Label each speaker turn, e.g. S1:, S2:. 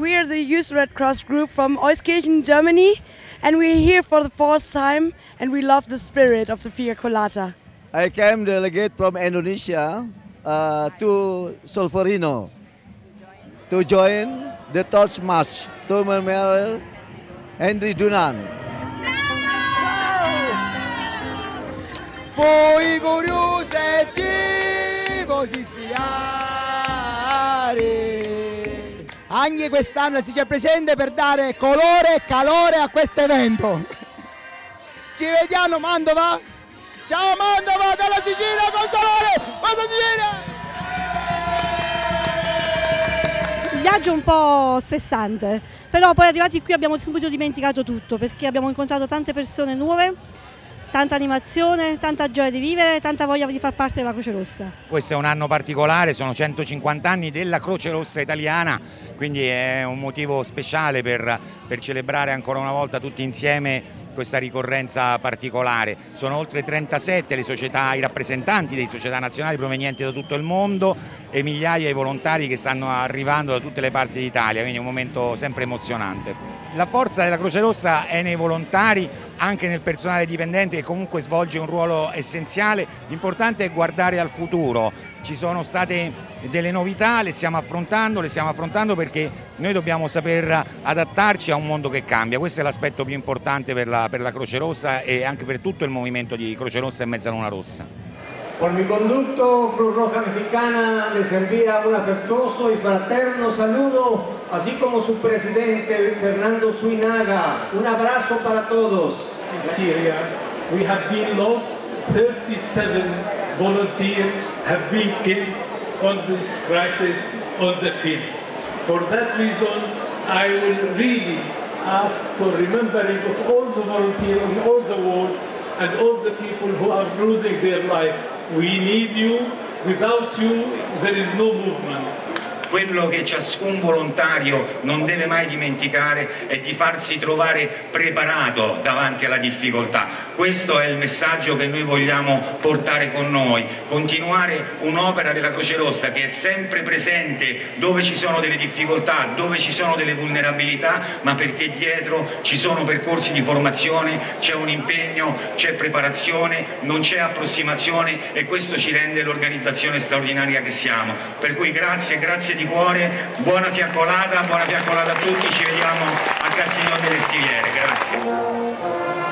S1: we are the Youth Red Cross group from Euskirchen, Germany, and we're here for the fourth time, and we love the spirit of the Pia Colada.
S2: I came delegate from Indonesia to Solferino to join the torch march to memorial Henry Dunant.
S3: Foi curioso e ci così spiare. Anche quest'anno si c'è presente per dare colore e calore a questo evento. Ci vediamo a Mantova. Ciao Mantova dalla Sicilia con calore. Forza Sicilia!
S4: Viaggio un po' stressante, però poi arrivati qui abbiamo subito dimenticato tutto perché abbiamo incontrato tante persone nuove. Tanta animazione, tanta gioia di vivere, tanta voglia di far parte della Croce Rossa.
S5: Questo è un anno particolare, sono 150 anni della Croce Rossa italiana, quindi è un motivo speciale per celebrare ancora una volta tutti insieme questa ricorrenza particolare. Sono oltre 37 le società, i rappresentanti delle società nazionali provenienti da tutto il mondo e migliaia di volontari che stanno arrivando da tutte le parti d'Italia, quindi è un momento sempre emozionante. La forza della Croce Rossa è nei volontari, anche nel personale dipendente che comunque svolge un ruolo essenziale. L'importante è guardare al futuro. Ci sono state delle novità, le stiamo affrontando perché noi dobbiamo saper adattarci a un mondo che cambia. Questo è l'aspetto più importante per la Croce Rossa e anche per tutto il movimento di Croce Rossa e Mezzaluna Rossa.
S6: Por mi conducto, Cruz Roja Mexicana les envía un afectuoso y fraterno saludo, así como su presidente Fernando Suinaga. Un abrazo para todos.
S7: In Syria, we have been lost. 37 volunteers have been killed on this crisis on the field. For that reason, I will really ask for remembering of all the volunteers in all the world and all the people who are losing their life. We need you. Without you, there is no movement.
S5: Quello che ciascun volontario non deve mai dimenticare è di farsi trovare preparato davanti alla difficoltà. Questo è il messaggio che noi vogliamo portare con noi, continuare un'opera della Croce Rossa che è sempre presente dove ci sono delle difficoltà, dove ci sono delle vulnerabilità, ma perché dietro ci sono percorsi di formazione, c'è un impegno, c'è preparazione, non c'è approssimazione e questo ci rende l'organizzazione straordinaria che siamo. Per cui grazie di cuore, buona fiaccolata a tutti, ci vediamo a Castiglione delle Stiviere, grazie.